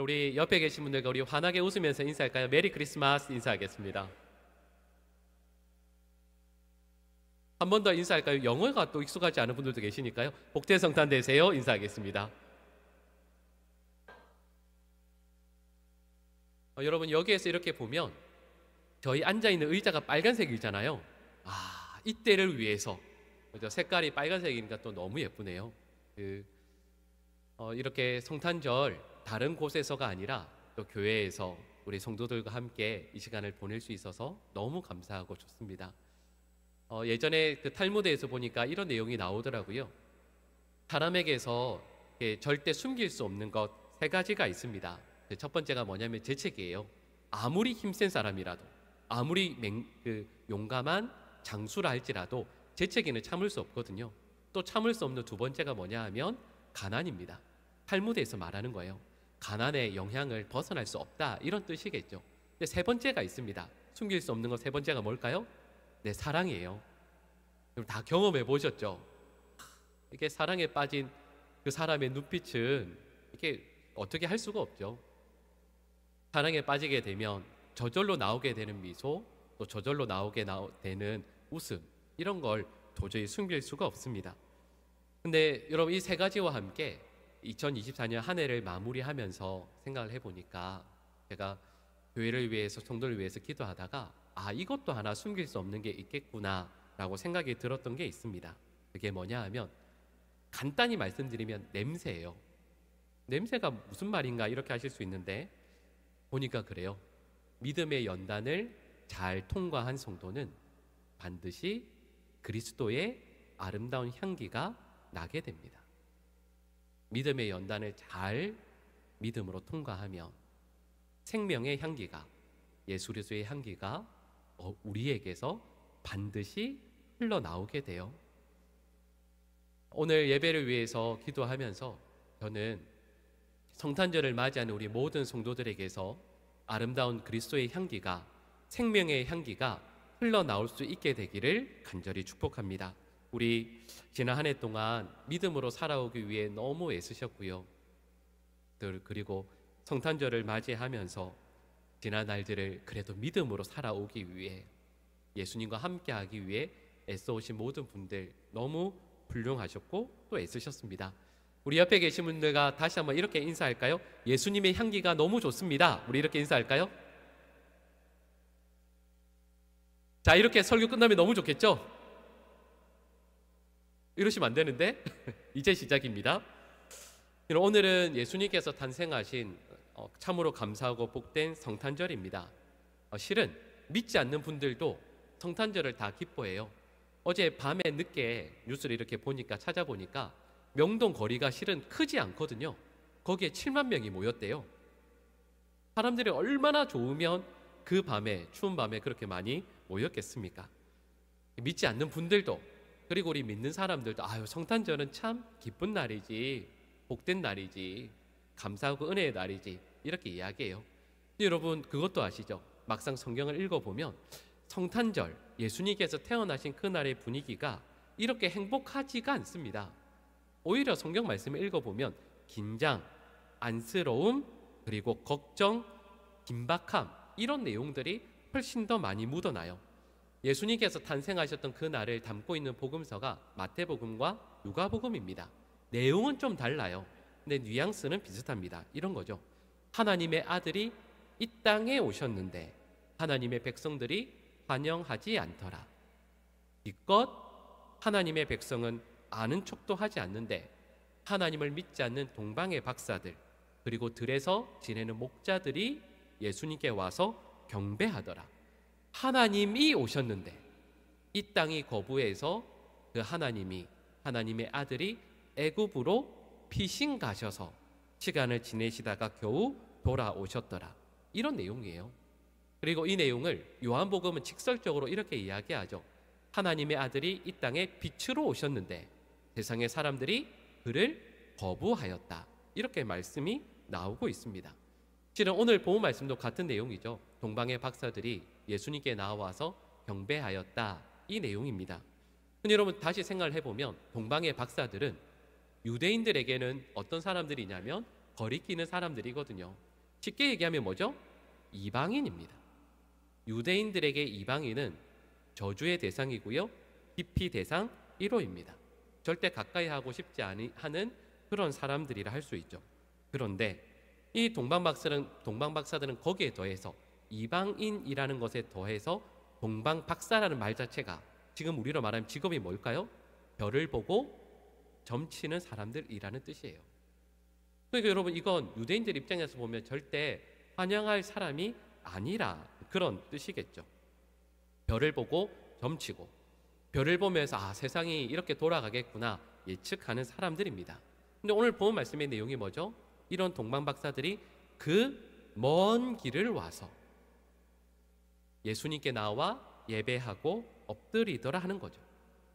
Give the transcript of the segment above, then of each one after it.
우리 옆에 계신 분들과 우리 환하게 웃으면서 인사할까요? 메리 크리스마스 인사하겠습니다. 한 번 더 인사할까요? 영어가 또 익숙하지 않은 분들도 계시니까요. 복된 성탄 되세요 인사하겠습니다. 여러분, 여기에서 이렇게 보면 저희 앉아있는 의자가 빨간색이잖아요. 이때를 위해서, 그죠? 색깔이 빨간색이니까 또 너무 예쁘네요. 이렇게 성탄절 다른 곳에서가 아니라 또 교회에서 우리 성도들과 함께 이 시간을 보낼 수 있어서 너무 감사하고 좋습니다. 예전에 그 탈무드에서 보니까 이런 내용이 나오더라고요. 사람에게서 절대 숨길 수 없는 것 세 가지가 있습니다. 첫 번째가 뭐냐면 재채기예요. 아무리 힘센 사람이라도, 아무리 용감한 장수라 할지라도 재채기는 참을 수 없거든요. 또 참을 수 없는 두 번째가 뭐냐 하면 가난입니다. 탈무드에서 말하는 거예요. 가난의 영향을 벗어날 수 없다, 이런 뜻이겠죠. 근데 세 번째가 있습니다. 숨길 수 없는 것 세 번째가 뭘까요? 네, 사랑이에요. 다 경험해 보셨죠? 이게 사랑에 빠진 그 사람의 눈빛은 이게 어떻게 할 수가 없죠. 사랑에 빠지게 되면 저절로 나오게 되는 미소, 또 저절로 나오게 되는 웃음, 이런 걸 도저히 숨길 수가 없습니다. 근데 여러분, 이 세 가지와 함께 2024년 한 해를 마무리하면서 생각을 해보니까 제가 교회를 위해서, 성도를 위해서 기도하다가 이것도 하나 숨길 수 없는 게 있겠구나 라고 생각이 들었던 게 있습니다. 그게 뭐냐 하면 간단히 말씀드리면 냄새예요. 냄새가 무슨 말인가 이렇게 하실 수 있는데 보니까 그래요. 믿음의 연단을 잘 통과한 성도는 반드시 그리스도의 아름다운 향기가 나게 됩니다. 믿음의 연단을 잘 믿음으로 통과하면 생명의 향기가, 예수 그리스도의 향기가 우리에게서 반드시 흘러나오게 돼요. 오늘 예배를 위해서 기도하면서 저는 성탄절을 맞이하는 우리 모든 성도들에게서 아름다운 그리스도의 향기가, 생명의 향기가 흘러나올 수 있게 되기를 간절히 축복합니다. 우리 지난 한 해 동안 믿음으로 살아오기 위해 너무 애쓰셨고요. 그리고 성탄절을 맞이하면서 지난 날들을 그래도 믿음으로 살아오기 위해, 예수님과 함께하기 위해 애써오신 모든 분들 너무 훌륭하셨고 또 애쓰셨습니다. 우리 옆에 계신 분들과 다시 한번 이렇게 인사할까요? 예수님의 향기가 너무 좋습니다. 우리 이렇게 인사할까요? 자, 이렇게 설교 끝나면 너무 좋겠죠? 이러시면 안 되는데 이제 시작입니다. 오늘은 예수님께서 탄생하신 참으로 감사하고 복된 성탄절입니다. 실은 믿지 않는 분들도 성탄절을 다 기뻐해요. 어제 밤에 늦게 뉴스를 이렇게 찾아보니까 명동 거리가 실은 크지 않거든요. 거기에 7만 명이 모였대요. 사람들이 얼마나 좋으면 그 밤에, 추운 밤에 그렇게 많이 모였겠습니까? 믿지 않는 분들도, 그리고 우리 믿는 사람들도 성탄절은 참 기쁜 날이지, 복된 날이지, 감사하고 은혜의 날이지, 이렇게 이야기해요. 근데 여러분, 그것도 아시죠? 막상 성경을 읽어보면 성탄절, 예수님께서 태어나신 그날의 분위기가 이렇게 행복하지가 않습니다. 오히려 성경 말씀을 읽어보면 긴장, 안쓰러움, 그리고 걱정, 긴박함, 이런 내용들이 훨씬 더 많이 묻어나요. 예수님께서 탄생하셨던 그 날을 담고 있는 복음서가 마태복음과 누가복음입니다. 내용은 좀 달라요. 근데 뉘앙스는 비슷합니다. 이런 거죠. 하나님의 아들이 이 땅에 오셨는데 하나님의 백성들이 환영하지 않더라. 이껏 하나님의 백성은 아는 척도 하지 않는데 하나님을 믿지 않는 동방의 박사들, 그리고 들에서 지내는 목자들이 예수님께 와서 경배하더라. 하나님이 오셨는데 이 땅이 거부해서 그 하나님의 아들이 애굽으로 피신 가셔서 시간을 지내시다가 겨우 돌아오셨더라. 이런 내용이에요. 그리고 이 내용을 요한복음은 직설적으로 이렇게 이야기하죠. 하나님의 아들이 이 땅에 빛으로 오셨는데 세상의 사람들이 그를 거부하였다. 이렇게 말씀이 나오고 있습니다. 실은 오늘 본 말씀도 같은 내용이죠. 동방의 박사들이 예수님께 나와서 경배하였다. 이 내용입니다. 근데 여러분, 다시 생각을 해보면 동방의 박사들은 유대인들에게는 어떤 사람들이냐면 거리끼는 사람들이거든요. 쉽게 얘기하면 뭐죠? 이방인입니다. 유대인들에게 이방인은 저주의 대상이고요, 기피 대상 1호입니다. 절대 가까이 하고 싶지 않은 그런 사람들이라 할 수 있죠. 그런데 이 동방박사들은 거기에 더해서 이방인이라는 것에 더해서 동방박사라는 말 자체가 지금 우리로 말하면 직업이 뭘까요? 별을 보고 점치는 사람들이라는 뜻이에요. 그러니까 여러분, 이건 유대인들 입장에서 보면 절대 환영할 사람이 아니라 그런 뜻이겠죠. 별을 보고 점치고 별을 보면서 세상이 이렇게 돌아가겠구나 예측하는 사람들입니다. 근데 오늘 본 말씀의 내용이 뭐죠? 이런 동방박사들이 그 먼 길을 와서 예수님께 나와 예배하고 엎드리더라 하는 거죠.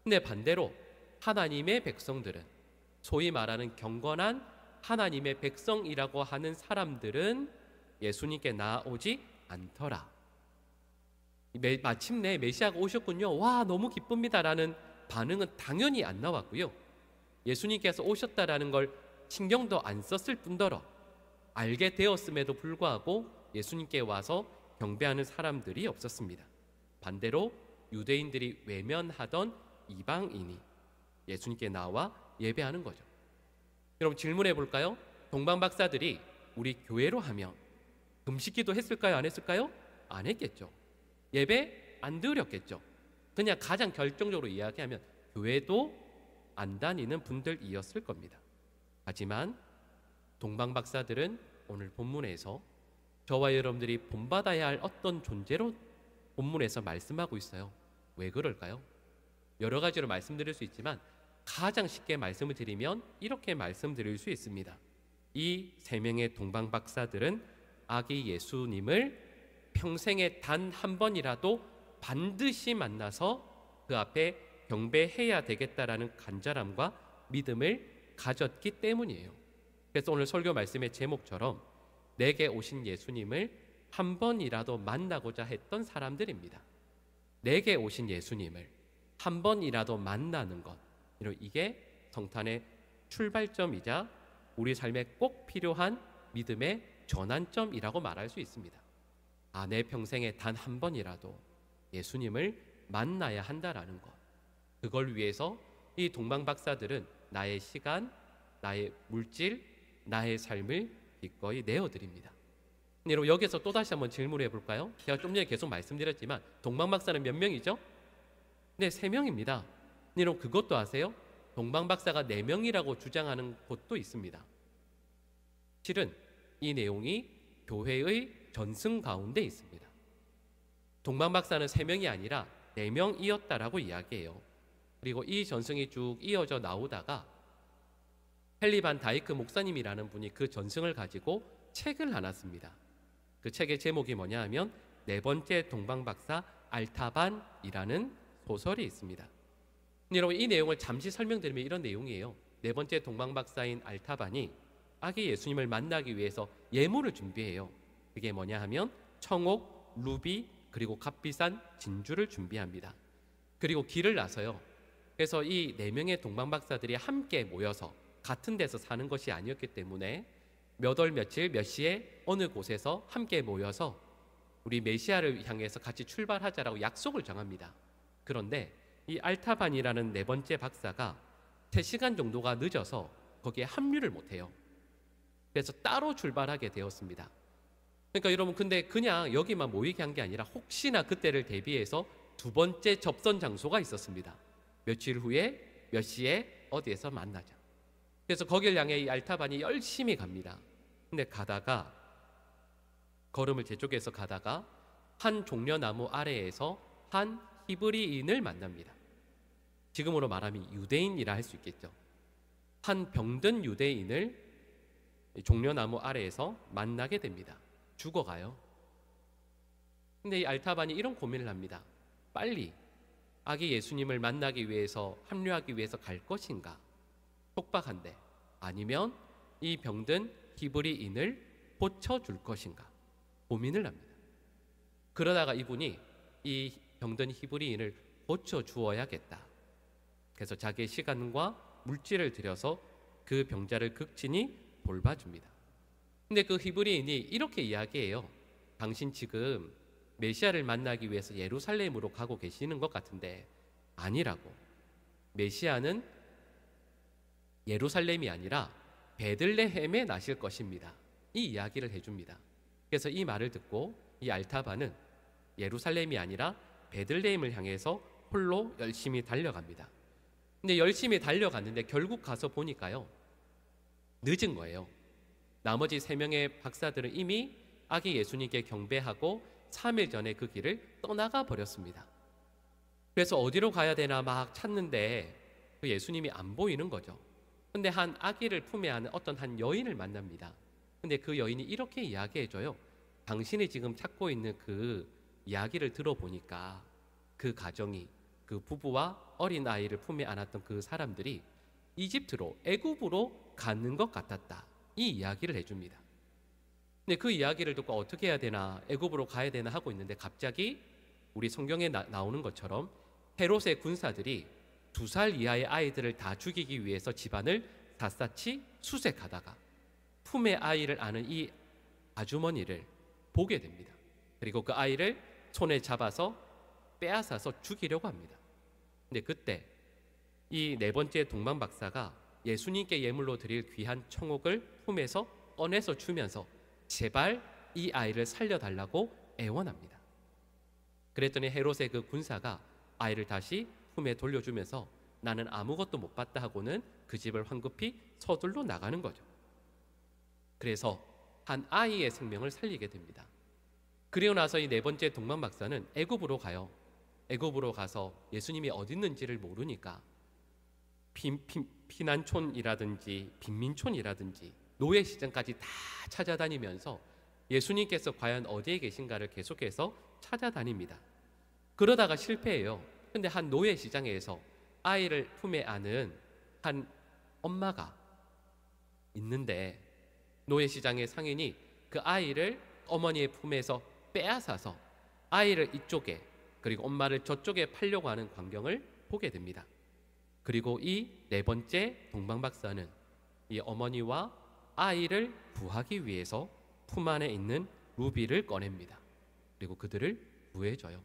근데 반대로 하나님의 백성들은, 소위 말하는 경건한 하나님의 백성이라고 하는 사람들은 예수님께 나오지 않더라. 마침내 메시아가 오셨군요, 와 너무 기쁩니다라는 반응은 당연히 안 나왔고요, 예수님께서 오셨다라는 걸 신경도 안 썼을 뿐더러 알게 되었음에도 불구하고 예수님께 와서 경배하는 사람들이 없었습니다. 반대로 유대인들이 외면하던 이방인이 예수님께 나와 예배하는 거죠. 여러분, 질문해 볼까요? 동방박사들이 우리 교회로 하면 금식기도 했을까요? 안 했을까요? 안 했겠죠. 예배 안 드렸겠죠. 그냥 가장 결정적으로 이야기하면 교회도 안 다니는 분들이었을 겁니다. 하지만 동방박사들은 오늘 본문에서 저와 여러분들이 본받아야 할 어떤 존재로 본문에서 말씀하고 있어요. 왜 그럴까요? 여러 가지로 말씀드릴 수 있지만 가장 쉽게 말씀을 드리면 이렇게 말씀드릴 수 있습니다. 이 세 명의 동방박사들은 아기 예수님을 평생에 단 한 번이라도 반드시 만나서 그 앞에 경배해야 되겠다라는 간절함과 믿음을 가졌기 때문이에요. 그래서 오늘 설교 말씀의 제목처럼 내게 오신 예수님을 한 번이라도 만나고자 했던 사람들입니다. 내게 오신 예수님을 한 번이라도 만나는 것, 이게 성탄의 출발점이자 우리 삶에 꼭 필요한 믿음의 전환점이라고 말할 수 있습니다. 내 평생에 단 한 번이라도 예수님을 만나야 한다라는 것, 그걸 위해서 이 동방박사들은 나의 시간, 나의 물질, 나의 삶을 기꺼이 내어드립니다. 여러분, 여기서 또다시 한번 질문해 볼까요? 제가 좀 전에 계속 말씀드렸지만 동방박사는 몇 명이죠? 네, 3명입니다. 여러분, 그것도 아세요? 동방박사가 4명이라고 주장하는 곳도 있습니다. 실은 이 내용이 교회의 전승 가운데 있습니다. 동방박사는 3명이 아니라 4명이었다라고 이야기해요. 그리고 이 전승이 쭉 이어져 나오다가 헨리 반 다이크 목사님이라는 분이 그 전승을 가지고 책을 하나 씁니다. 그 책의 제목이 뭐냐 하면 네 번째 동방박사 알타반이라는 소설이 있습니다. 여러분, 이 내용을 잠시 설명드리면 이런 내용이에요. 네 번째 동방박사인 알타반이 아기 예수님을 만나기 위해서 예물을 준비해요. 그게 뭐냐 하면 청옥, 루비, 그리고 값비싼 진주를 준비합니다. 그리고 길을 나서요. 그래서 이 4명의 동방박사들이 함께 모여서 같은 데서 사는 것이 아니었기 때문에 몇 월 며칠 몇 시에 어느 곳에서 함께 모여서 우리 메시아를 향해서 같이 출발하자라고 약속을 정합니다. 그런데 이 알타반이라는 4번째 박사가 3시간 정도가 늦어서 거기에 합류를 못해요. 그래서 따로 출발하게 되었습니다. 그러니까 여러분, 근데 그냥 여기만 모이게 한 게 아니라 혹시나 그때를 대비해서 2번째 접선 장소가 있었습니다. 며칠 후에 몇 시에 어디에서 만나자. 그래서 거길 향해 이 알타반이 열심히 갑니다. 근데 가다가 걸음을 재촉해서 가다가 한 종려나무 아래에서 한 히브리인을 만납니다. 지금으로 말하면 유대인이라 할 수 있겠죠. 한 병든 유대인을 종려나무 아래에서 만나게 됩니다. 죽어가요. 근데 이 알타반이 이런 고민을 합니다. 빨리 아기 예수님을 만나기 위해서, 합류하기 위해서 갈 것인가, 촉박한데, 아니면 이 병든 히브리인을 고쳐줄 것인가 고민을 합니다. 그러다가 이분이 이 병든 히브리인을 고쳐주어야겠다. 그래서 자기의 시간과 물질을 들여서 그 병자를 극진히 돌봐줍니다. 근데 그 히브리인이 이렇게 이야기해요. 당신 지금 메시아를 만나기 위해서 예루살렘으로 가고 계시는 것 같은데 아니라고. 메시아는 예루살렘이 아니라 베들레헴에 나실 것입니다. 이 이야기를 해줍니다. 그래서 이 말을 듣고 이 알타바는 예루살렘이 아니라 베들레헴을 향해서 홀로 열심히 달려갑니다. 근데 열심히 달려갔는데 결국 가서 보니까요, 늦은 거예요. 나머지 3명의 박사들은 이미 아기 예수님께 경배하고 3일 전에 그 길을 떠나가 버렸습니다. 그래서 어디로 가야 되나 막 찾는데 그 예수님이 안 보이는 거죠. 근데 한 아기를 품에 안은 어떤 한 여인을 만납니다. 근데 그 여인이 이렇게 이야기해줘요. 당신이 지금 찾고 있는 그 이야기를 들어보니까 그 가정이, 그 부부와 어린 아이를 품에 안았던 그 사람들이 이집트로, 애굽으로 가는 것 같았다. 이 이야기를 해줍니다. 근데 그 이야기를 듣고 어떻게 해야 되나, 애굽으로 가야 되나 하고 있는데 갑자기 우리 성경에 나오는 것처럼 헤롯의 군사들이 2살 이하의 아이들을 다 죽이기 위해서 집안을 샅샅이 수색하다가 품에 아이를 안은 이 아주머니를 보게 됩니다. 그리고 그 아이를 손에 잡아서 빼앗아서 죽이려고 합니다. 근데 그때 이 4번째 동방박사가 예수님께 예물로 드릴 귀한 청옥을 품에서 꺼내서 주면서 제발 이 아이를 살려달라고 애원합니다. 그랬더니 헤롯의 그 군사가 아이를 다시 품에 돌려주면서 나는 아무것도 못 봤다 하고는 그 집을 황급히 서둘러 나가는 거죠. 그래서 한 아이의 생명을 살리게 됩니다. 그리고 나서 이 4번째 동방박사는 애굽으로 가요. 애굽으로 가서 예수님이 어디 있는지를 모르니까 피난촌이라든지 빈민촌이라든지 노예시장까지 다 찾아다니면서 예수님께서 과연 어디에 계신가를 계속해서 찾아다닙니다. 그러다가 실패해요. 근데 한 노예시장에서 아이를 품에 안은 한 엄마가 있는데 노예시장의 상인이 그 아이를 어머니의 품에서 빼앗아서 아이를 이쪽에 그리고 엄마를 저쪽에 팔려고 하는 광경을 보게 됩니다. 그리고 이 4번째 동방박사는 이 어머니와 아이를 구하기 위해서 품 안에 있는 루비를 꺼냅니다. 그리고 그들을 구해줘요.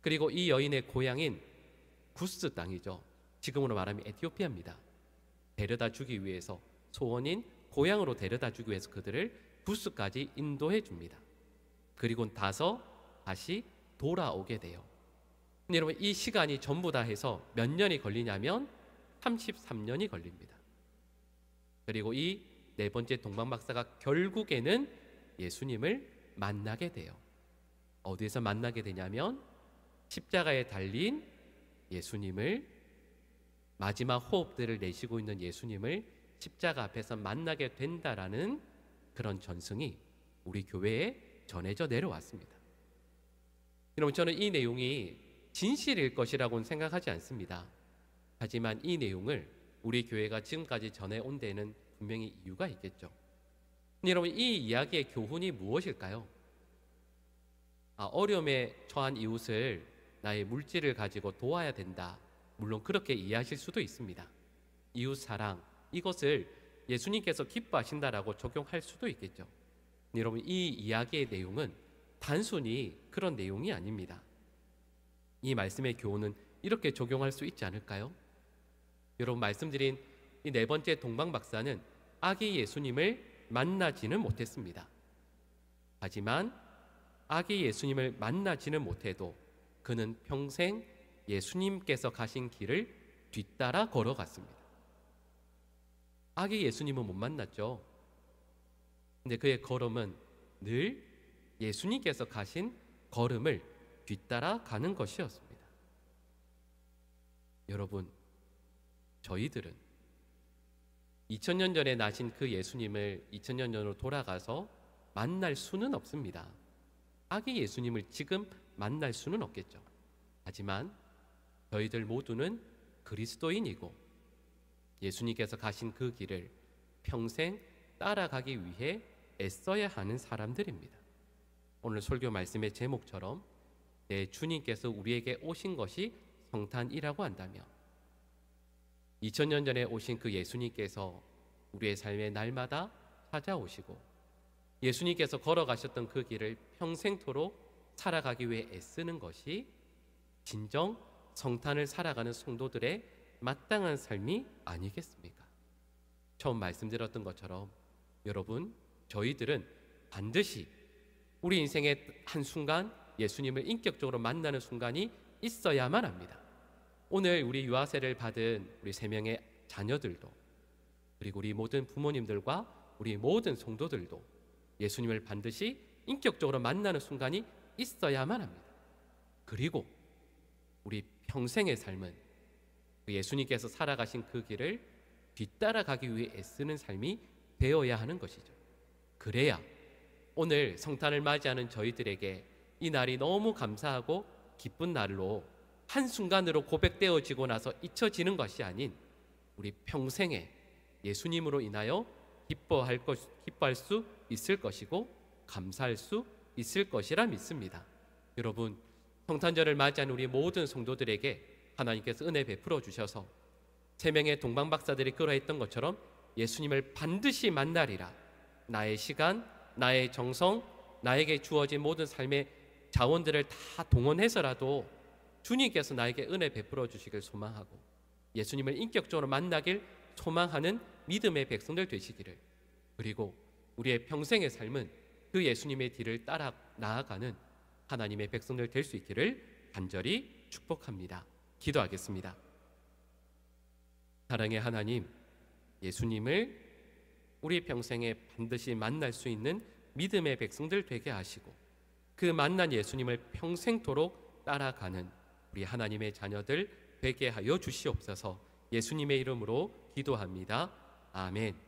그리고 이 여인의 고향인 구스 땅이죠. 지금으로 말하면 에티오피아입니다. 데려다 주기 위해서, 소원인 고향으로 데려다 주기 위해서 그들을 구스까지 인도해 줍니다. 그리고 다시 돌아오게 돼요. 근데 여러분, 이 시간이 전부 다 해서 몇 년이 걸리냐면 33년이 걸립니다. 그리고 이 4번째 동방박사가 결국에는 예수님을 만나게 돼요. 어디에서 만나게 되냐면 십자가에 달린 예수님을, 마지막 호흡들을 내쉬고 있는 예수님을 십자가 앞에서 만나게 된다라는 그런 전승이 우리 교회에 전해져 내려왔습니다. 여러분, 저는 이 내용이 진실일 것이라고는 생각하지 않습니다. 하지만 이 내용을 우리 교회가 지금까지 전해온 데는 분명히 이유가 있겠죠. 여러분, 이 이야기의 교훈이 무엇일까요? 어려움에 처한 이웃을 나의 물질을 가지고 도와야 된다. 물론 그렇게 이해하실 수도 있습니다. 이웃 사랑, 이것을 예수님께서 기뻐하신다라고 적용할 수도 있겠죠. 여러분, 이 이야기의 내용은 단순히 그런 내용이 아닙니다. 이 말씀의 교훈은 이렇게 적용할 수 있지 않을까요? 여러분, 말씀드린 이 4번째 동방박사는 아기 예수님을 만나지는 못했습니다. 하지만 아기 예수님을 만나지는 못해도 그는 평생 예수님께서 가신 길을 뒤따라 걸어갔습니다. 아기 예수님은 못 만났죠. 근데 그의 걸음은 늘 예수님께서 가신 걸음을 뒤따라 가는 것이었습니다. 여러분, 저희들은 2000년 전에 나신 그 예수님을 2000년 전으로 돌아가서 만날 수는 없습니다. 아기 예수님을 지금 만날 수는 없겠죠. 하지만 저희들 모두는 그리스도인이고 예수님께서 가신 그 길을 평생 따라가기 위해 애써야 하는 사람들입니다. 오늘 설교 말씀의 제목처럼 내 주님께서 우리에게 오신 것이 성탄이라고 한다면 2000년 전에 오신 그 예수님께서 우리의 삶의 날마다 찾아오시고 예수님께서 걸어가셨던 그 길을 평생토록 살아가기 위해 애쓰는 것이 진정 성탄을 살아가는 성도들의 마땅한 삶이 아니겠습니까? 처음 말씀드렸던 것처럼 여러분, 저희들은 반드시 우리 인생의 한순간 예수님을 인격적으로 만나는 순간이 있어야만 합니다. 오늘 우리 유아세를 받은 우리 3명의 자녀들도, 그리고 우리 모든 부모님들과 우리 모든 성도들도 예수님을 반드시 인격적으로 만나는 순간이 있어야만 합니다. 그리고 우리 평생의 삶은 예수님께서 살아가신 그 길을 뒤따라가기 위해 애쓰는 삶이 되어야 하는 것이죠. 그래야 오늘 성탄을 맞이하는 저희들에게 이 날이 너무 감사하고 기쁜 날로 한순간으로 고백되어지고 나서 잊혀지는 것이 아닌 우리 평생에 예수님으로 인하여 기뻐할 수 있을 것이고 감사할 수 있을 것이라 믿습니다. 여러분, 성탄절을 맞이한 우리 모든 성도들에게 하나님께서 은혜 베풀어 주셔서 3명의 동방박사들이 그러했던 것처럼 예수님을 반드시 만나리라, 나의 시간, 나의 정성, 나에게 주어진 모든 삶의 자원들을 다 동원해서라도 주님께서 나에게 은혜 베풀어 주시길 소망하고 예수님을 인격적으로 만나길 소망하는 믿음의 백성들 되시기를, 그리고 우리의 평생의 삶은 그 예수님의 뒤를 따라 나아가는 하나님의 백성들 될 수 있기를 간절히 축복합니다. 기도하겠습니다. 사랑의 하나님, 예수님을 우리 평생에 반드시 만날 수 있는 믿음의 백성들 되게 하시고 그 만난 예수님을 평생토록 따라가는 우리 하나님의 자녀들 되게 하여 주시옵소서. 예수님의 이름으로 기도합니다. 아멘.